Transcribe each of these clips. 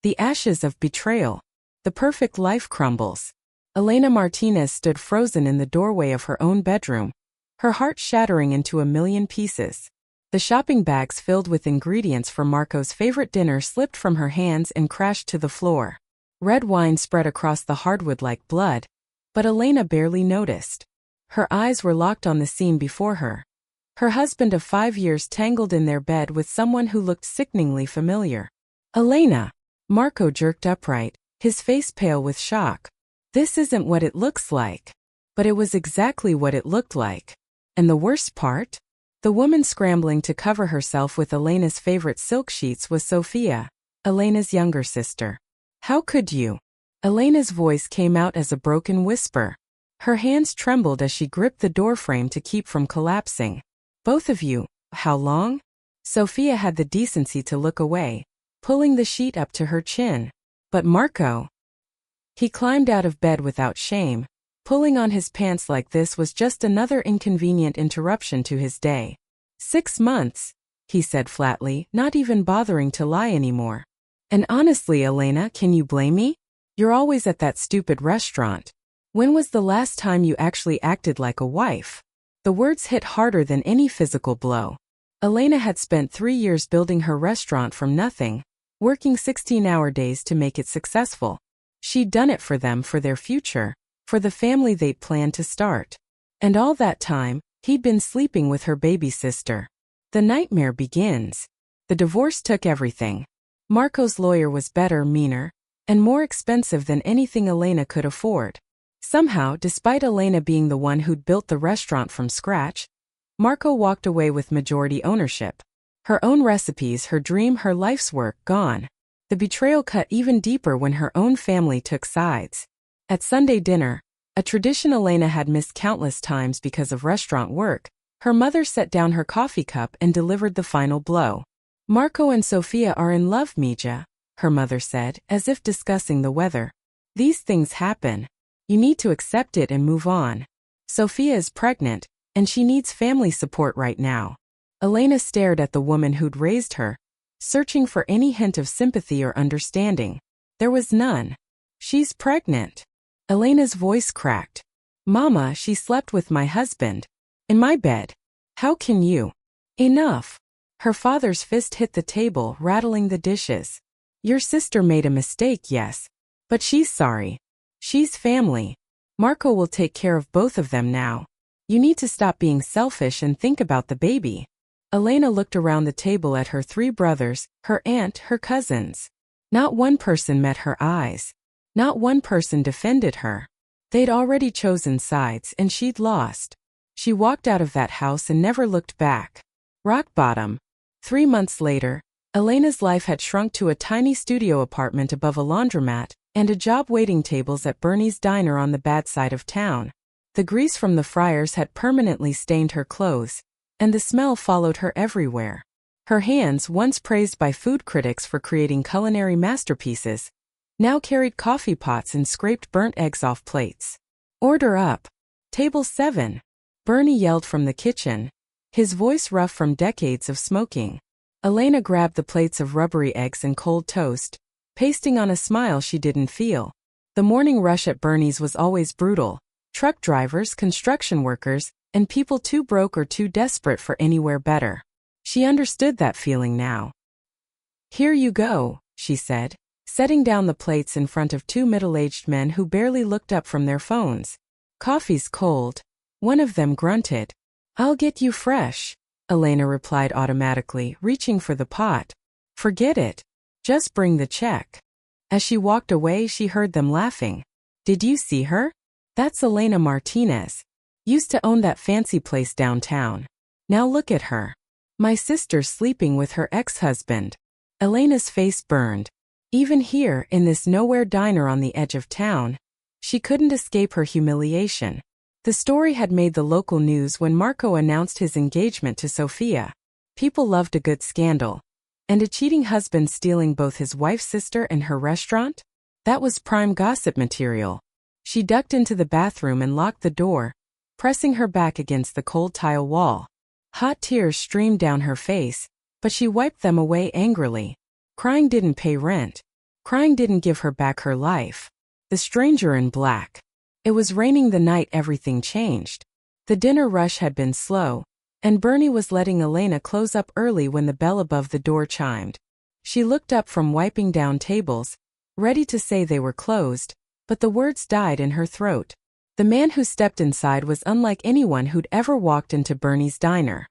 The ashes of betrayal. The perfect life crumbles. Elena Martinez stood frozen in the doorway of her own bedroom, her heart shattering into a million pieces. The shopping bags filled with ingredients for Marco's favorite dinner slipped from her hands and crashed to the floor. Red wine spread across the hardwood like blood, but Elena barely noticed. Her eyes were locked on the scene before her. Her husband of 5 years tangled in their bed with someone who looked sickeningly familiar. Elena! Marco jerked upright, his face pale with shock. This isn't what it looks like. But it was exactly what it looked like. And the worst part? The woman scrambling to cover herself with Elena's favorite silk sheets was Sophia, Elena's younger sister. How could you? Elena's voice came out as a broken whisper. Her hands trembled as she gripped the doorframe to keep from collapsing. Both of you, how long? Sophia had the decency to look away, pulling the sheet up to her chin. But Marco? He climbed out of bed without shame. Pulling on his pants like this was just another inconvenient interruption to his day. 6 months, he said flatly, not even bothering to lie anymore. And honestly, Elena, can you blame me? You're always at that stupid restaurant. When was the last time you actually acted like a wife? The words hit harder than any physical blow. Elena had spent 3 years building her restaurant from nothing, working 16-hour days to make it successful. She'd done it for them, for their future, for the family they'd planned to start. And all that time, he'd been sleeping with her baby sister. The nightmare begins. The divorce took everything. Marco's lawyer was better, meaner, and more expensive than anything Elena could afford. Somehow, despite Elena being the one who'd built the restaurant from scratch, Marco walked away with majority ownership. Her own recipes, her dream, her life's work, gone. The betrayal cut even deeper when her own family took sides. At Sunday dinner, a tradition Elena had missed countless times because of restaurant work, her mother set down her coffee cup and delivered the final blow. Marco and Sophia are in love, Mija, her mother said, as if discussing the weather. These things happen. You need to accept it and move on. Sophia is pregnant, and she needs family support right now. Elena stared at the woman who'd raised her, searching for any hint of sympathy or understanding. There was none. She's pregnant. Elena's voice cracked. Mama, she slept with my husband. In my bed. How can you? Enough. Her father's fist hit the table, rattling the dishes. Your sister made a mistake, yes. But she's sorry. She's family. Marco will take care of both of them now. You need to stop being selfish and think about the baby. Elena looked around the table at her 3 brothers, her aunt, her cousins. Not one person met her eyes. Not one person defended her. They'd already chosen sides and she'd lost. She walked out of that house and never looked back. Rock bottom. 3 months later, Elena's life had shrunk to a tiny studio apartment above a laundromat and a job waiting tables at Bernie's Diner on the bad side of town. The grease from the fryers had permanently stained her clothes, and the smell followed her everywhere. Her hands, once praised by food critics for creating culinary masterpieces, now carried coffee pots and scraped burnt eggs off plates. Order up. Table 7. Bernie yelled from the kitchen, his voice rough from decades of smoking. Elena grabbed the plates of rubbery eggs and cold toast, pasting on a smile she didn't feel. The morning rush at Bernie's was always brutal. Truck drivers, construction workers, and people too broke or too desperate for anywhere better. She understood that feeling now. Here you go, she said, setting down the plates in front of 2 middle-aged men who barely looked up from their phones. Coffee's cold. One of them grunted. I'll get you fresh, Elena replied automatically, reaching for the pot. Forget it. Just bring the check. As she walked away, she heard them laughing. Did you see her? That's Elena Martinez. Used to own that fancy place downtown. Now look at her. My sister's sleeping with her ex-husband. Elena's face burned. Even here, in this nowhere diner on the edge of town, she couldn't escape her humiliation. The story had made the local news when Marco announced his engagement to Sophia. People loved a good scandal. And a cheating husband stealing both his wife's sister and her restaurant? That was prime gossip material. She ducked into the bathroom and locked the door, pressing her back against the cold tile wall. Hot tears streamed down her face, but she wiped them away angrily. Crying didn't pay rent. Crying didn't give her back her life. The stranger in black. It was raining the night everything changed. The dinner rush had been slow, and Bernie was letting Elena close up early when the bell above the door chimed. She looked up from wiping down tables, ready to say they were closed, but the words died in her throat. The man who stepped inside was unlike anyone who'd ever walked into Bernie's diner.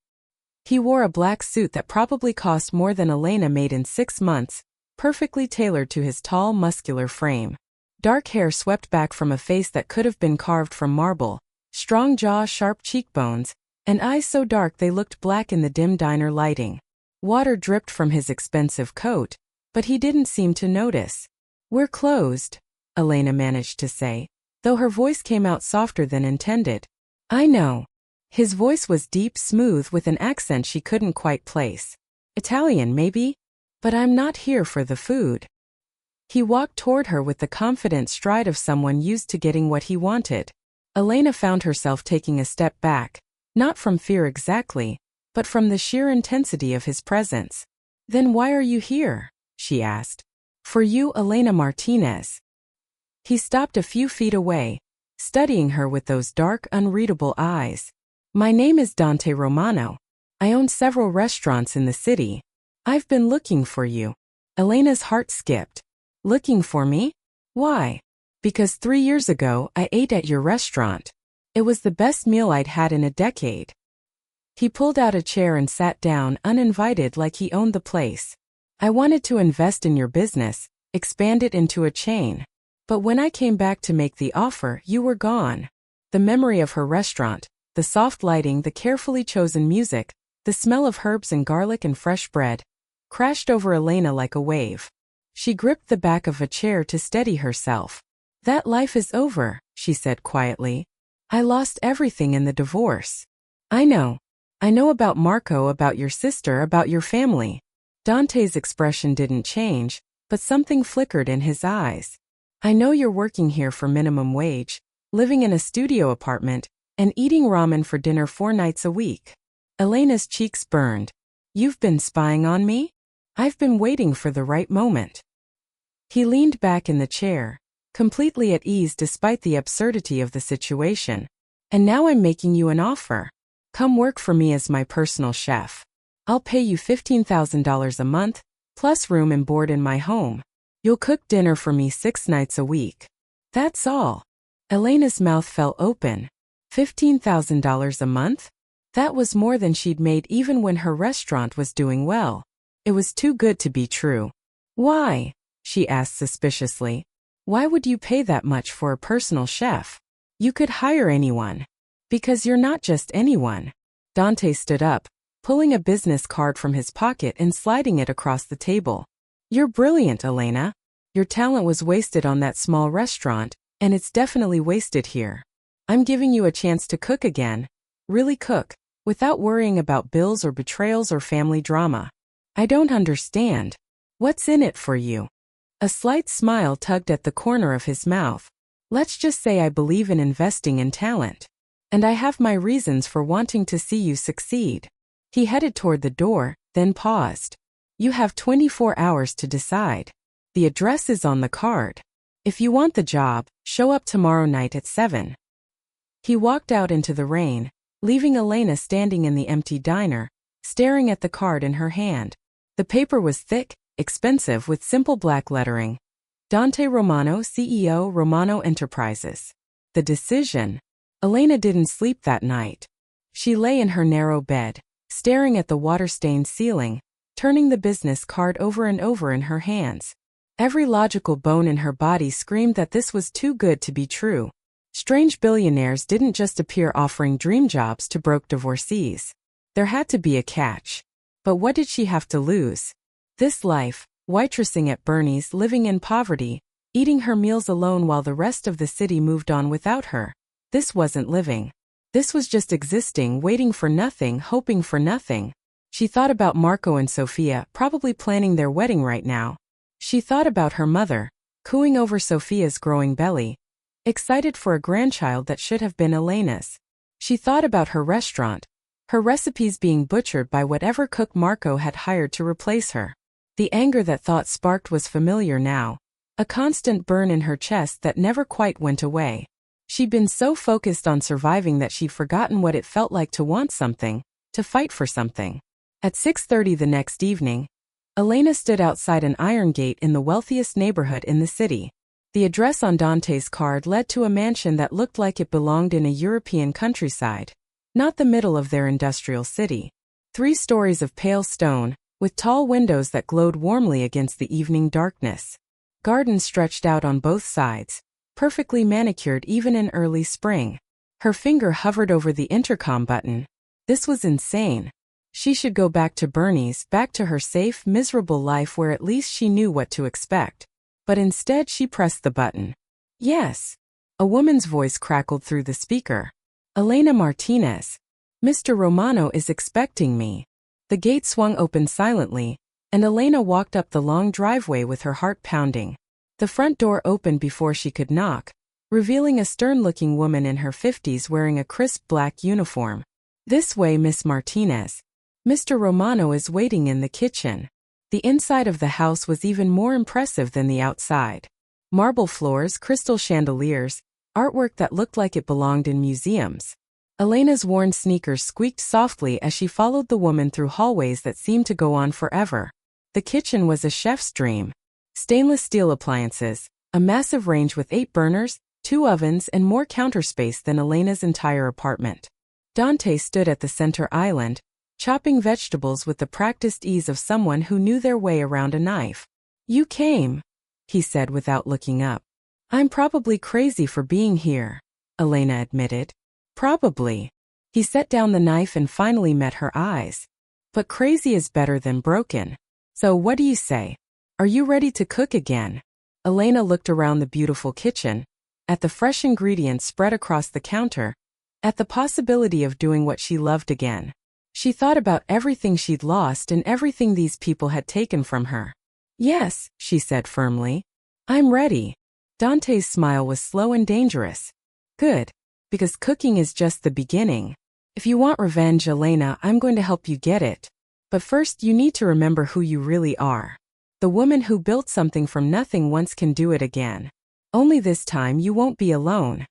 He wore a black suit that probably cost more than Elena made in 6 months, perfectly tailored to his tall, muscular frame. Dark hair swept back from a face that could have been carved from marble, strong jaw, sharp cheekbones, and eyes so dark they looked black in the dim diner lighting. Water dripped from his expensive coat, but he didn't seem to notice. "We're closed," Elena managed to say, though her voice came out softer than intended. "I know." His voice was deep, smooth, with an accent she couldn't quite place. "Italian, maybe? But I'm not here for the food." He walked toward her with the confident stride of someone used to getting what he wanted. Elena found herself taking a step back, not from fear exactly, but from the sheer intensity of his presence. "Then why are you here?" she asked. "For you, Elena Martinez." He stopped a few feet away, studying her with those dark, unreadable eyes. "My name is Dante Romano. I own several restaurants in the city. I've been looking for you." Elena's heart skipped. "Looking for me? Why?" "Because 3 years ago I ate at your restaurant. It was the best meal I'd had in a decade." He pulled out a chair and sat down uninvited, like he owned the place. "I wanted to invest in your business, expand it into a chain. But when I came back to make the offer, you were gone." The memory of her restaurant, the soft lighting, the carefully chosen music, the smell of herbs and garlic and fresh bread, crashed over Elena like a wave. She gripped the back of a chair to steady herself. "That life is over," she said quietly. "I lost everything in the divorce." "I know. I know about Marco, about your sister, about your family." Dante's expression didn't change, but something flickered in his eyes. "I know you're working here for minimum wage, living in a studio apartment, and eating ramen for dinner 4 nights a week." Elena's cheeks burned. "You've been spying on me? I've been waiting for the right moment." He leaned back in the chair, completely at ease despite the absurdity of the situation. "And now I'm making you an offer. Come work for me as my personal chef. I'll pay you $15,000 a month, plus room and board in my home. You'll cook dinner for me 6 nights a week. That's all." Elena's mouth fell open. $15,000 a month? That was more than she'd made even when her restaurant was doing well. It was too good to be true. "Why?" she asked suspiciously. "Why would you pay that much for a personal chef? You could hire anyone." "Because you're not just anyone." Dante stood up, pulling a business card from his pocket and sliding it across the table. "You're brilliant, Elena. Your talent was wasted on that small restaurant, and it's definitely wasted here. I'm giving you a chance to cook again, really cook, without worrying about bills or betrayals or family drama." "I don't understand. What's in it for you?" A slight smile tugged at the corner of his mouth. "Let's just say I believe in investing in talent. And I have my reasons for wanting to see you succeed." He headed toward the door, then paused. "You have 24 hours to decide. The address is on the card. If you want the job, show up tomorrow night at 7. He walked out into the rain, leaving Elena standing in the empty diner, staring at the card in her hand. The paper was thick, expensive, with simple black lettering. Dante Romano, CEO, Romano Enterprises. The decision. Elena didn't sleep that night. She lay in her narrow bed, staring at the water-stained ceiling, turning the business card over and over in her hands. Every logical bone in her body screamed that this was too good to be true. Strange billionaires didn't just appear offering dream jobs to broke divorcees. There had to be a catch. But what did she have to lose? This life, waitressing at Bernie's, living in poverty, eating her meals alone while the rest of the city moved on without her. This wasn't living. This was just existing, waiting for nothing, hoping for nothing. She thought about Marco and Sofia, probably planning their wedding right now. She thought about her mother, cooing over Sofia's growing belly, excited for a grandchild that should have been Elena's. She thought about her restaurant, her recipes being butchered by whatever cook Marco had hired to replace her. The anger that thought sparked was familiar now, a constant burn in her chest that never quite went away. She'd been so focused on surviving that she'd forgotten what it felt like to want something, to fight for something. At 6:30 the next evening, Elena stood outside an iron gate in the wealthiest neighborhood in the city. The address on Dante's card led to a mansion that looked like it belonged in a European countryside, not the middle of their industrial city. 3 stories of pale stone, with tall windows that glowed warmly against the evening darkness. Gardens stretched out on both sides, perfectly manicured even in early spring. Her finger hovered over the intercom button. This was insane. She should go back to Bernie's, back to her safe, miserable life where at least she knew what to expect. But instead she pressed the button. Yes. A woman's voice crackled through the speaker. Elena Martinez. Mr. Romano is expecting me. The gate swung open silently, and Elena walked up the long driveway with her heart pounding. The front door opened before she could knock, revealing a stern-looking woman in her 50s wearing a crisp black uniform. This way, Miss Martinez. Mr. Romano is waiting in the kitchen. The inside of the house was even more impressive than the outside. Marble floors, crystal chandeliers, artwork that looked like it belonged in museums. Elena's worn sneakers squeaked softly as she followed the woman through hallways that seemed to go on forever. The kitchen was a chef's dream. Stainless steel appliances, a massive range with 8 burners, 2 ovens and more counter space than Elena's entire apartment. Dante stood at the center island, chopping vegetables with the practiced ease of someone who knew their way around a knife. "You came," he said without looking up. "I'm probably crazy for being here," Elena admitted. "Probably." He set down the knife and finally met her eyes. "But crazy is better than broken. So what do you say? Are you ready to cook again?" Elena looked around the beautiful kitchen, at the fresh ingredients spread across the counter, at the possibility of doing what she loved again. She thought about everything she'd lost and everything these people had taken from her. "Yes," she said firmly. "I'm ready." Dante's smile was slow and dangerous. "Good. Because cooking is just the beginning. If you want revenge, Elena, I'm going to help you get it. But first you need to remember who you really are. The woman who built something from nothing once can do it again. Only this time you won't be alone."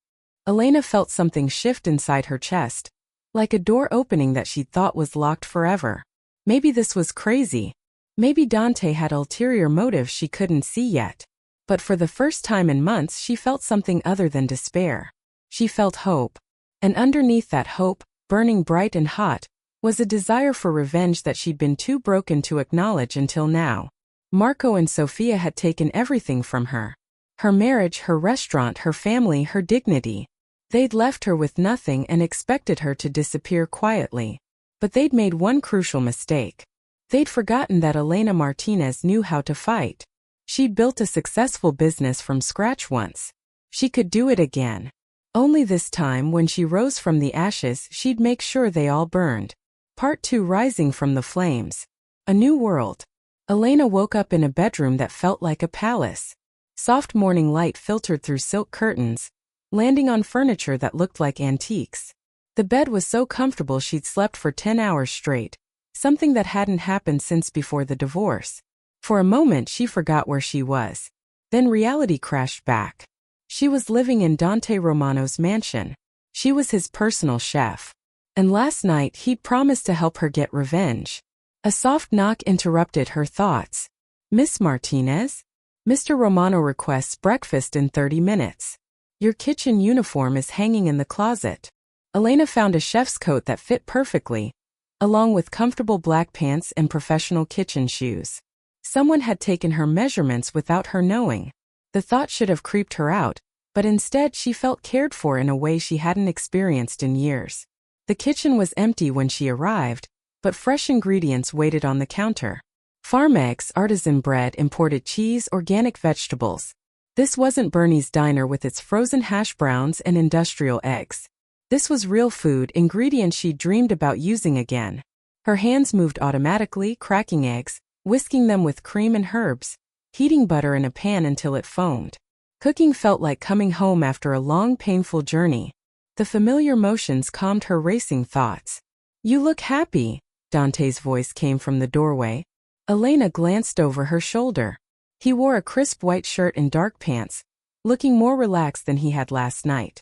Elena felt something shift inside her chest, like a door opening that she'd thought was locked forever. Maybe this was crazy. Maybe Dante had ulterior motives she couldn't see yet. But for the first time in months she felt something other than despair. She felt hope. And underneath that hope, burning bright and hot, was a desire for revenge that she'd been too broken to acknowledge until now. Marco and Sophia had taken everything from her. Her marriage, her restaurant, her family, her dignity. They'd left her with nothing and expected her to disappear quietly. But they'd made one crucial mistake. They'd forgotten that Elena Martinez knew how to fight. She'd built a successful business from scratch once. She could do it again. Only this time, when she rose from the ashes, she'd make sure they all burned. Part 2: Rising from the Flames. A New World. Elena woke up in a bedroom that felt like a palace. Soft morning light filtered through silk curtains, landing on furniture that looked like antiques. The bed was so comfortable she'd slept for 10 hours straight, something that hadn't happened since before the divorce. For a moment she forgot where she was. Then reality crashed back. She was living in Dante Romano's mansion. She was his personal chef. And last night he'd promised to help her get revenge. A soft knock interrupted her thoughts. "Miss Martinez? Mr. Romano requests breakfast in 30 minutes. Your kitchen uniform is hanging in the closet." Elena found a chef's coat that fit perfectly, along with comfortable black pants and professional kitchen shoes. Someone had taken her measurements without her knowing. The thought should have creeped her out, but instead she felt cared for in a way she hadn't experienced in years. The kitchen was empty when she arrived, but fresh ingredients waited on the counter. Farm eggs, artisan bread, imported cheese, organic vegetables. This wasn't Bernie's diner with its frozen hash browns and industrial eggs. This was real food, ingredients she dreamed about using again. Her hands moved automatically, cracking eggs, whisking them with cream and herbs, heating butter in a pan until it foamed. Cooking felt like coming home after a long, painful journey. The familiar motions calmed her racing thoughts. "You look happy," Dante's voice came from the doorway. Elena glanced over her shoulder. He wore a crisp white shirt and dark pants, looking more relaxed than he had last night.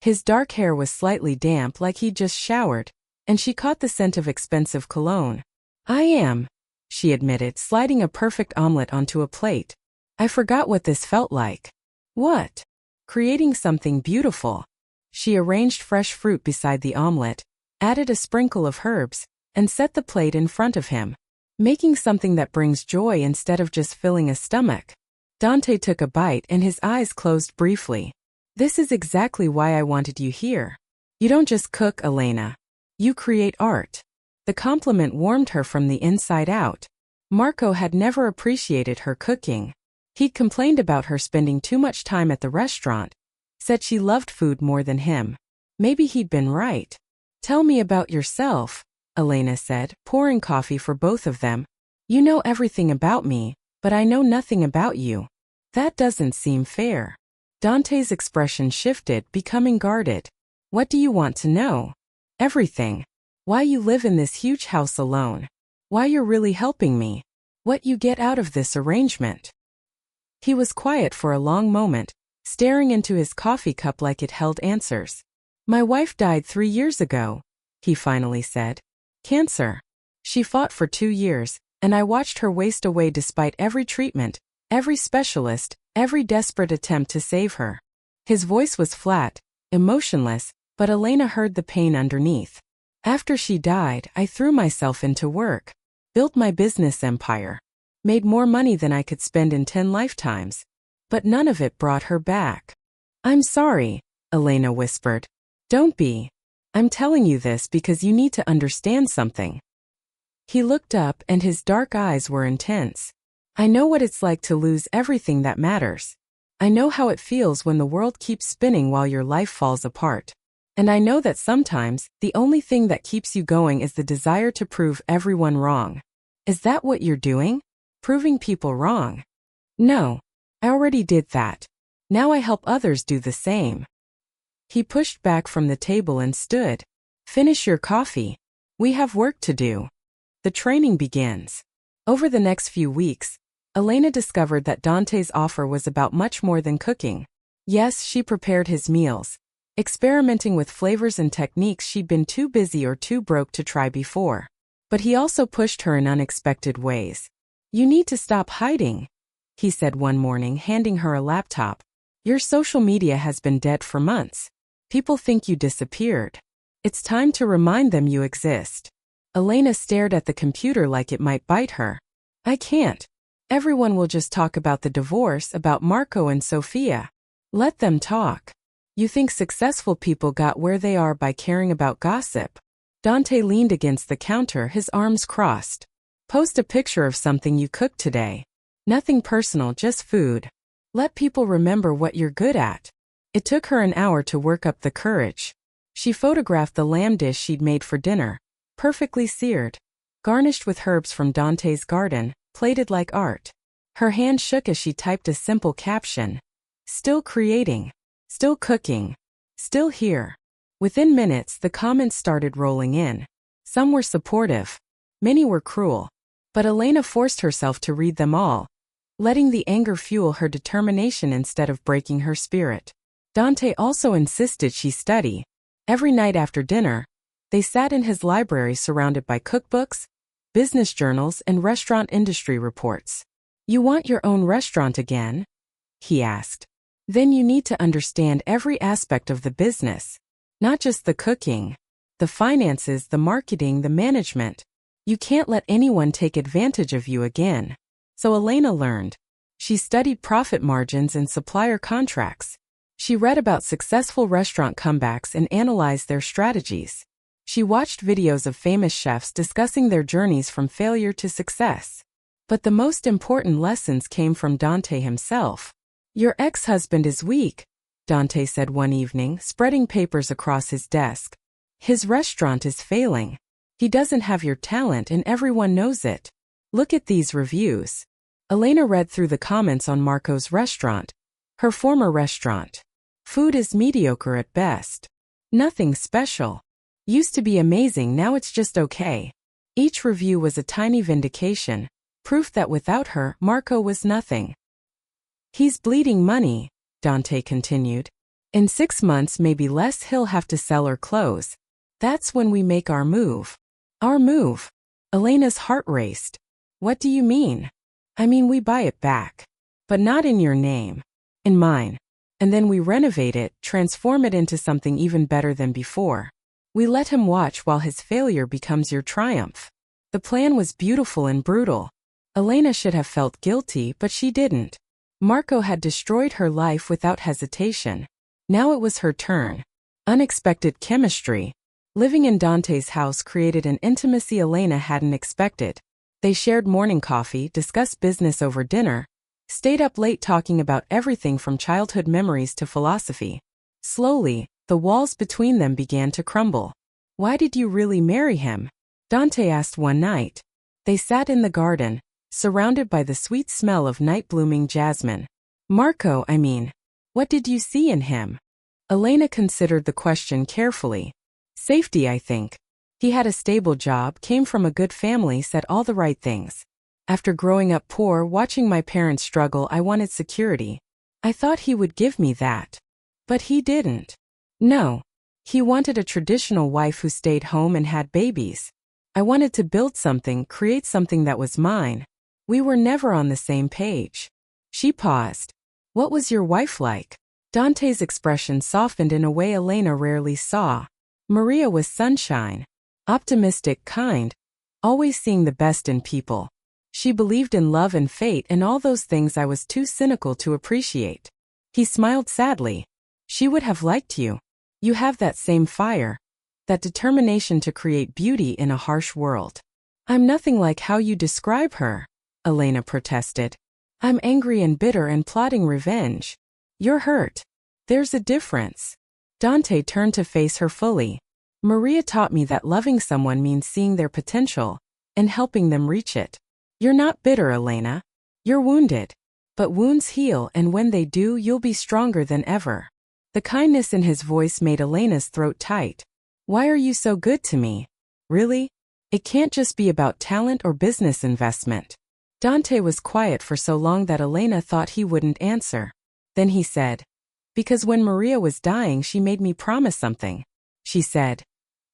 His dark hair was slightly damp like he'd just showered, and she caught the scent of expensive cologne. "I am," she admitted, sliding a perfect omelet onto a plate. "I forgot what this felt like." "What?" "Creating something beautiful." She arranged fresh fruit beside the omelet, added a sprinkle of herbs, and set the plate in front of him. "Making something that brings joy instead of just filling a stomach." Dante took a bite and his eyes closed briefly. "This is exactly why I wanted you here. You don't just cook, Elena. You create art." The compliment warmed her from the inside out. Marco had never appreciated her cooking. He'd complained about her spending too much time at the restaurant, said she loved food more than him. Maybe he'd been right. "Tell me about yourself," Elena said, pouring coffee for both of them. "You know everything about me, but I know nothing about you." "That doesn't seem fair." Dante's expression shifted, becoming guarded. "What do you want to know?" "Everything. Why you live in this huge house alone. Why you're really helping me. What you get out of this arrangement." He was quiet for a long moment, staring into his coffee cup like it held answers. "My wife died 3 years ago," he finally said. "Cancer. She fought for 2 years, and I watched her waste away despite every treatment, every specialist, every desperate attempt to save her." His voice was flat, emotionless, but Elena heard the pain underneath. "After she died, I threw myself into work, built my business empire, made more money than I could spend in 10 lifetimes. But none of it brought her back." "I'm sorry," Elena whispered. "Don't be. I'm telling you this because you need to understand something." He looked up and his dark eyes were intense. "I know what it's like to lose everything that matters. I know how it feels when the world keeps spinning while your life falls apart. And I know that sometimes, the only thing that keeps you going is the desire to prove everyone wrong." "Is that what you're doing? Proving people wrong?" "No. I already did that. Now I help others do the same." He pushed back from the table and stood. "Finish your coffee. We have work to do." The training begins. Over the next few weeks, Elena discovered that Dante's offer was about much more than cooking. Yes, she prepared his meals, experimenting with flavors and techniques she'd been too busy or too broke to try before. But he also pushed her in unexpected ways. "You need to stop hiding," he said one morning, handing her a laptop. "Your social media has been dead for months. People think you disappeared. It's time to remind them you exist." Elena stared at the computer like it might bite her. "I can't. Everyone will just talk about the divorce, about Marco and Sophia. Let them talk. You think successful people got where they are by caring about gossip?" Dante leaned against the counter, his arms crossed. "Post a picture of something you cooked today. Nothing personal, just food. Let people remember what you're good at." It took her an hour to work up the courage. She photographed the lamb dish she'd made for dinner, perfectly seared, garnished with herbs from Dante's garden, plated like art. Her hand shook as she typed a simple caption. "Still creating. Still cooking. Still here." Within minutes, the comments started rolling in. Some were supportive. Many were cruel. But Elena forced herself to read them all, letting the anger fuel her determination instead of breaking her spirit. Dante also insisted she study. Every night after dinner, they sat in his library surrounded by cookbooks, business journals, and restaurant industry reports. "You want your own restaurant again?" he asked. "Then you need to understand every aspect of the business. Not just the cooking, the finances, the marketing, the management. You can't let anyone take advantage of you again." So Elena learned. She studied profit margins and supplier contracts. She read about successful restaurant comebacks and analyzed their strategies. She watched videos of famous chefs discussing their journeys from failure to success. But the most important lessons came from Dante himself. "Your ex-husband is weak," Dante said one evening, spreading papers across his desk. "His restaurant is failing. He doesn't have your talent and everyone knows it. Look at these reviews." Elena read through the comments on Marco's restaurant, her former restaurant. "Food is mediocre at best. Nothing special. Used to be amazing, now it's just okay." Each review was a tiny vindication, Proof that without her, Marco was nothing. He's bleeding money, Dante continued. In 6 months, maybe less, he'll have to sell or close. That's when we make our move. Our move? Elena's heart raced. What do you mean? I mean, we buy it back. But not in your name. In mine. And then we renovate it, transform it into something even better than before. We let him watch while his failure becomes your triumph. The plan was beautiful and brutal. Elena should have felt guilty, but she didn't. Marco had destroyed her life without hesitation. Now it was her turn. Unexpected chemistry. Living in Dante's house created an intimacy Elena hadn't expected. They shared morning coffee, discussed business over dinner, stayed up late talking about everything from childhood memories to philosophy. Slowly, the walls between them began to crumble. Why did you really marry him? Dante asked one night. They sat in the garden, surrounded by the sweet smell of night-blooming jasmine. Marco, I mean. What did you see in him? Elena considered the question carefully. Safety, I think. He had a stable job, came from a good family, said all the right things. After growing up poor, watching my parents struggle, I wanted security. I thought he would give me that. But he didn't. No. He wanted a traditional wife who stayed home and had babies. I wanted to build something, create something that was mine. We were never on the same page. She paused. What was your wife like? Dante's expression softened in a way Elena rarely saw. Maria was sunshine. Optimistic, kind. Always seeing the best in people. She believed in love and fate and all those things I was too cynical to appreciate. He smiled sadly. She would have liked you. You have that same fire. That determination to create beauty in a harsh world. I'm nothing like how you describe her, Elena protested. I'm angry and bitter and plotting revenge. You're hurt. There's a difference. Dante turned to face her fully. Maria taught me that loving someone means seeing their potential and helping them reach it. You're not bitter, Elena. You're wounded. But wounds heal, and when they do, you'll be stronger than ever. The kindness in his voice made Elena's throat tight. Why are you so good to me? Really? It can't just be about talent or business investment. Dante was quiet for so long that Elena thought he wouldn't answer. Then he said, because when Maria was dying, she made me promise something. She said,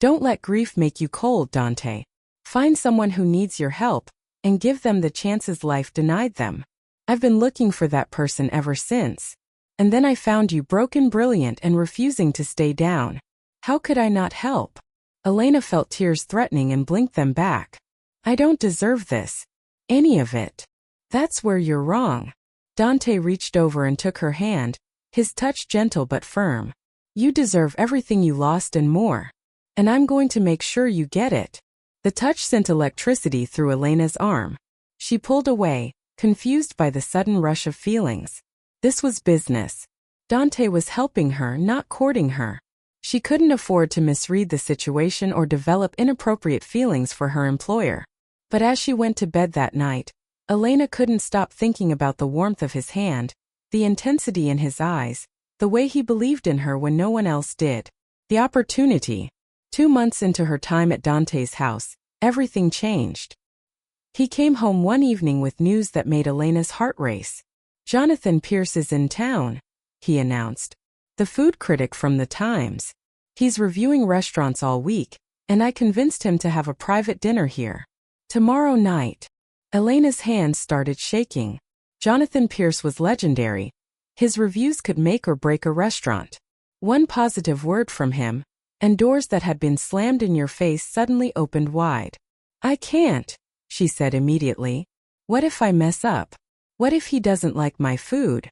don't let grief make you cold, Dante. Find someone who needs your help, and give them the chances life denied them. I've been looking for that person ever since. And then I found you, broken, brilliant, and refusing to stay down. How could I not help? Elena felt tears threatening and blinked them back. I don't deserve this. Any of it. That's where you're wrong. Dante reached over and took her hand, his touch gentle but firm. You deserve everything you lost and more. And I'm going to make sure you get it. The touch sent electricity through Elena's arm. She pulled away, confused by the sudden rush of feelings. This was business. Dante was helping her, not courting her. She couldn't afford to misread the situation or develop inappropriate feelings for her employer. But as she went to bed that night, Elena couldn't stop thinking about the warmth of his hand, the intensity in his eyes, the way he believed in her when no one else did. The opportunity. 2 months into her time at Dante's house, everything changed. He came home one evening with news that made Elena's heart race. Jonathan Pierce is in town, he announced. The food critic from the Times. He's reviewing restaurants all week, and I convinced him to have a private dinner here. Tomorrow night. Elena's hands started shaking. Jonathan Pierce was legendary. His reviews could make or break a restaurant. One positive word from him, and doors that had been slammed in your face suddenly opened wide. I can't, she said immediately. What if I mess up? What if he doesn't like my food?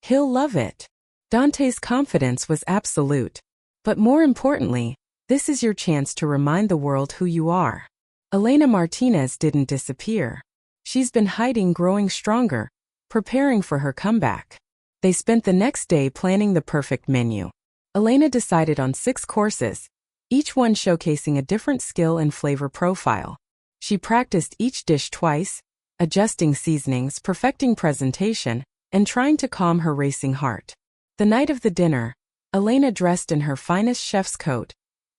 He'll love it. Dante's confidence was absolute. But more importantly, this is your chance to remind the world who you are. Elena Martinez didn't disappear. She's been hiding, growing stronger, preparing for her comeback. They spent the next day planning the perfect menu. Elena decided on 6 courses, each one showcasing a different skill and flavor profile. She practiced each dish twice, adjusting seasonings, perfecting presentation, and trying to calm her racing heart. The night of the dinner, Elena dressed in her finest chef's coat,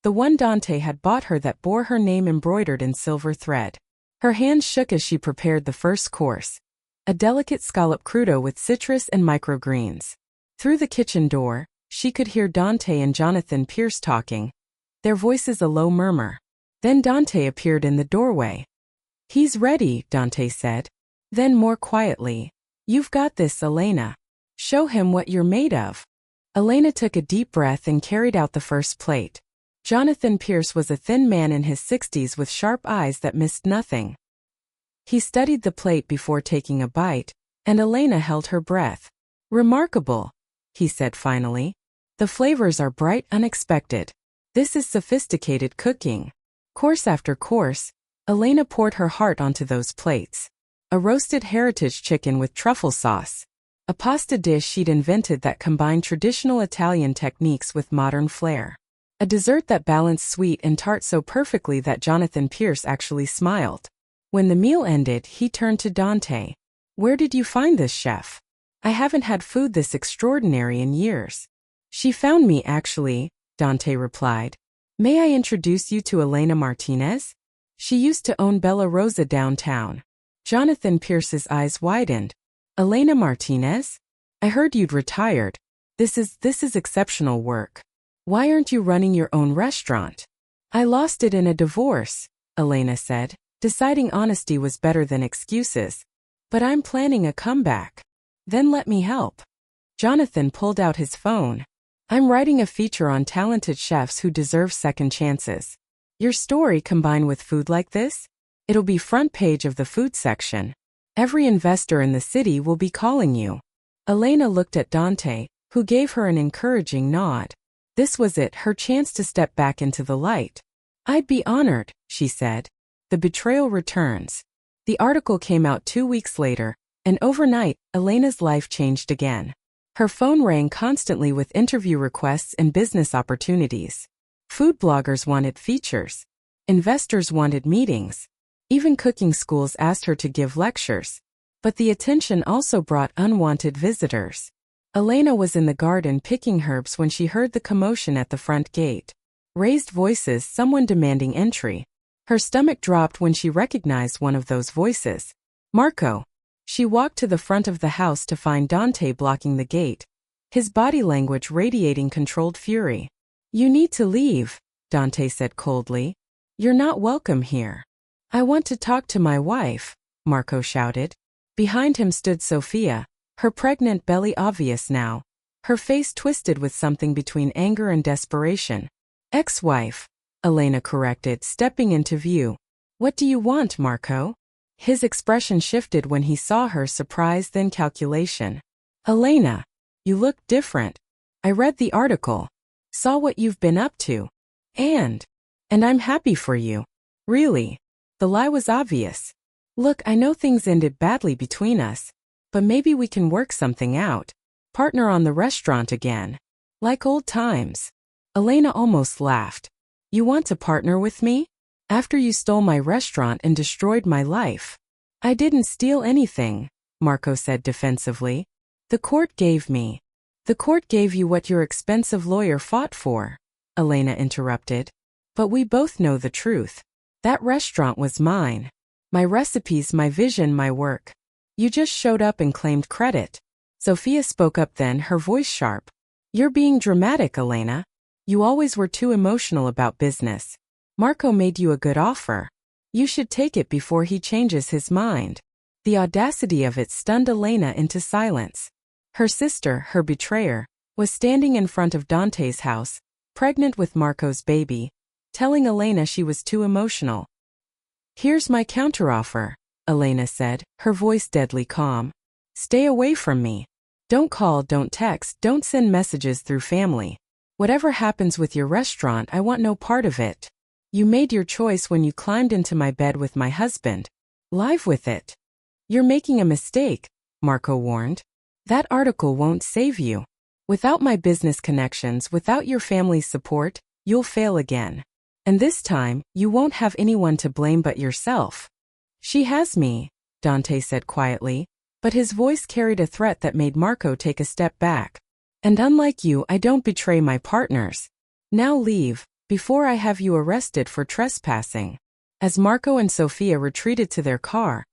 the one Dante had bought her that bore her name embroidered in silver thread. Her hands shook as she prepared the first course, a delicate scallop crudo with citrus and microgreens. Through the kitchen door, she could hear Dante and Jonathan Pierce talking, their voices a low murmur. Then Dante appeared in the doorway. "He's ready," Dante said. Then more quietly, "You've got this, Elena. Show him what you're made of." Elena took a deep breath and carried out the first plate. Jonathan Pierce was a thin man in his 60s with sharp eyes that missed nothing. He studied the plate before taking a bite, and Elena held her breath. "Remarkable," he said finally. "The flavors are bright, unexpected. This is sophisticated cooking." Course after course, Elena poured her heart onto those plates. A roasted heritage chicken with truffle sauce. A pasta dish she'd invented that combined traditional Italian techniques with modern flair. A dessert that balanced sweet and tart so perfectly that Jonathan Pierce actually smiled. When the meal ended, he turned to Dante. "Where did you find this, chef? I haven't had food this extraordinary in years." "She found me, actually," Dante replied. "May I introduce you to Elena Martinez? She used to own Bella Rosa downtown." Jonathan Pierce's eyes widened. "Elena Martinez? I heard you'd retired. This is exceptional work. Why aren't you running your own restaurant?" "I lost it in a divorce," Elena said, deciding honesty was better than excuses. "But I'm planning a comeback." "Then let me help." Jonathan pulled out his phone. "I'm writing a feature on talented chefs who deserve second chances. Your story combined with food like this? It'll be front page of the food section. Every investor in the city will be calling you." Elena looked at Dante, who gave her an encouraging nod. This was it, her chance to step back into the light. "I'd be honored," she said. The Betrayal returns. The article came out 2 weeks later, and overnight, Elena's life changed again. Her phone rang constantly with interview requests and business opportunities. Food bloggers wanted features. Investors wanted meetings. Even cooking schools asked her to give lectures. But the attention also brought unwanted visitors. Elena was in the garden picking herbs when she heard the commotion at the front gate. Raised voices, someone demanding entry. Her stomach dropped when she recognized one of those voices. "Marco." She walked to the front of the house to find Dante blocking the gate, his body language radiating controlled fury. "You need to leave," Dante said coldly. "You're not welcome here." "I want to talk to my wife," Marco shouted. Behind him stood Sophia, her pregnant belly obvious now, her face twisted with something between anger and desperation. "Ex-wife," Elena corrected, stepping into view. "What do you want, Marco?" His expression shifted when he saw her, surprise then calculation. "Elena, you look different. I read the article. Saw what you've been up to. And I'm happy for you. Really." The lie was obvious. "Look, I know things ended badly between us, but maybe we can work something out. Partner on the restaurant again. Like old times." Elena almost laughed. "You want to partner with me? After you stole my restaurant and destroyed my life." "I didn't steal anything," Marco said defensively. The court gave you what your expensive lawyer fought for," Elena interrupted. "But we both know the truth. That restaurant was mine. My recipes, my vision, my work. You just showed up and claimed credit." Sophia spoke up then, her voice sharp. "You're being dramatic, Elena. You always were too emotional about business. Marco made you a good offer. You should take it before he changes his mind." The audacity of it stunned Elena into silence. Her sister, her betrayer, was standing in front of Dante's house, pregnant with Marco's baby, telling Elena she was too emotional. "Here's my counteroffer," Elena said, her voice deadly calm. "Stay away from me. Don't call, don't text, don't send messages through family. Whatever happens with your restaurant, I want no part of it. You made your choice when you climbed into my bed with my husband. Live with it." "You're making a mistake," Marco warned. "That article won't save you. Without my business connections, without your family's support, you'll fail again. And this time, you won't have anyone to blame but yourself." "She has me," Dante said quietly, but his voice carried a threat that made Marco take a step back. "And unlike you, I don't betray my partners. Now leave, before I have you arrested for trespassing." As Marco and Sophia retreated to their car,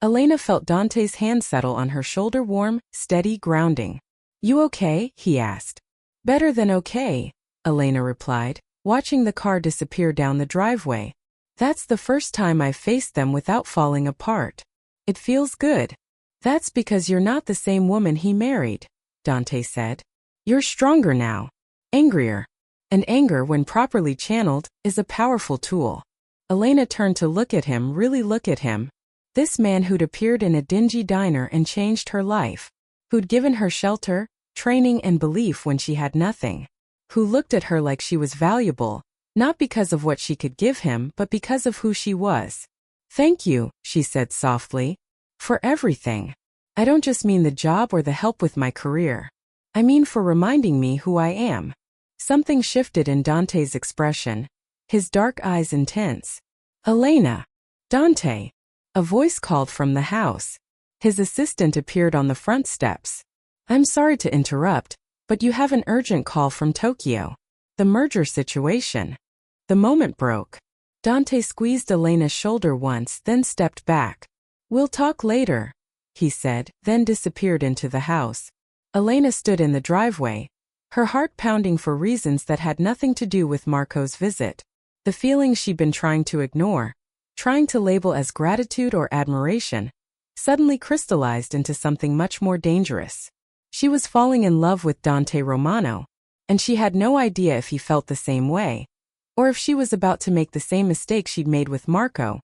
Elena felt Dante's hand settle on her shoulder, warm, steady, grounding. "You okay?" he asked. "Better than okay," Elena replied, watching the car disappear down the driveway. "That's the first time I've faced them without falling apart. It feels good." "That's because you're not the same woman he married," Dante said. "You're stronger now. Angrier. And anger, when properly channeled, is a powerful tool." Elena turned to look at him, really look at him. This man who'd appeared in a dingy diner and changed her life. Who'd given her shelter, training, and belief when she had nothing. Who looked at her like she was valuable, not because of what she could give him, but because of who she was. "Thank you," she said softly, "for everything. I don't just mean the job or the help with my career. I mean for reminding me who I am." Something shifted in Dante's expression, his dark eyes intense. "Elena!" "Dante!" A voice called from the house. His assistant appeared on the front steps. "I'm sorry to interrupt, but you have an urgent call from Tokyo. The merger situation." The moment broke. Dante squeezed Elena's shoulder once, then stepped back. "We'll talk later," he said, then disappeared into the house. Elena stood in the driveway, her heart pounding for reasons that had nothing to do with Marco's visit. The feelings she'd been trying to ignore, trying to label as gratitude or admiration, suddenly crystallized into something much more dangerous. She was falling in love with Dante Romano, and she had no idea if he felt the same way, or if she was about to make the same mistake she'd made with Marco,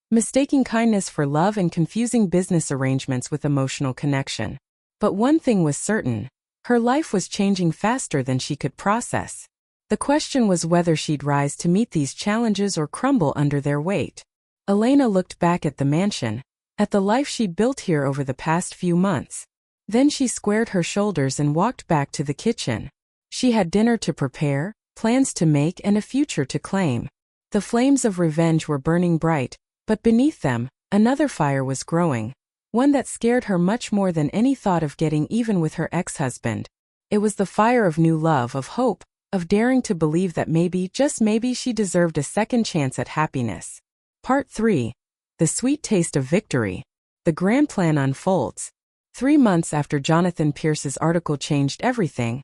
mistaking kindness for love and confusing business arrangements with emotional connection. But one thing was certain, her life was changing faster than she could process. The question was whether she'd rise to meet these challenges or crumble under their weight. Elena looked back at the mansion, at the life she'd built here over the past few months. Then she squared her shoulders and walked back to the kitchen. She had dinner to prepare, plans to make, and a future to claim. The flames of revenge were burning bright, but beneath them, another fire was growing, one that scared her much more than any thought of getting even with her ex-husband. It was the fire of new love, of hope, of daring to believe that maybe, just maybe, she deserved a second chance at happiness. Part 3. The sweet taste of victory. The grand plan unfolds. 3 months after Jonathan Pierce's article changed everything,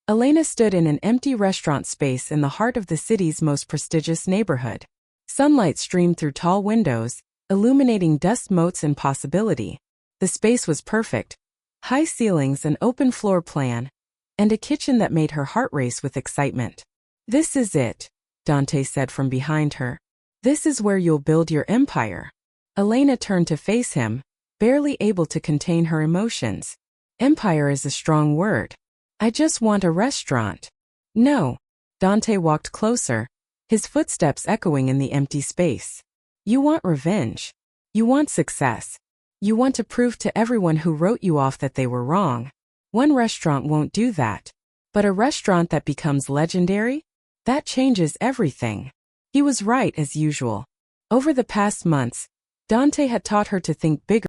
Elena stood in an empty restaurant space in the heart of the city's most prestigious neighborhood. Sunlight streamed through tall windows, illuminating dust motes and possibility. The space was perfect. High ceilings, an open floor plan, and a kitchen that made her heart race with excitement. "This is it," Dante said from behind her. "This is where you'll build your empire." Elena turned to face him, barely able to contain her emotions. "Empire is a strong word. I just want a restaurant." "No." Dante walked closer, his footsteps echoing in the empty space. "You want revenge. You want success. You want to prove to everyone who wrote you off that they were wrong. One restaurant won't do that. But a restaurant that becomes legendary? That changes everything." He was right as usual. Over the past months, Dante had taught her to think bigger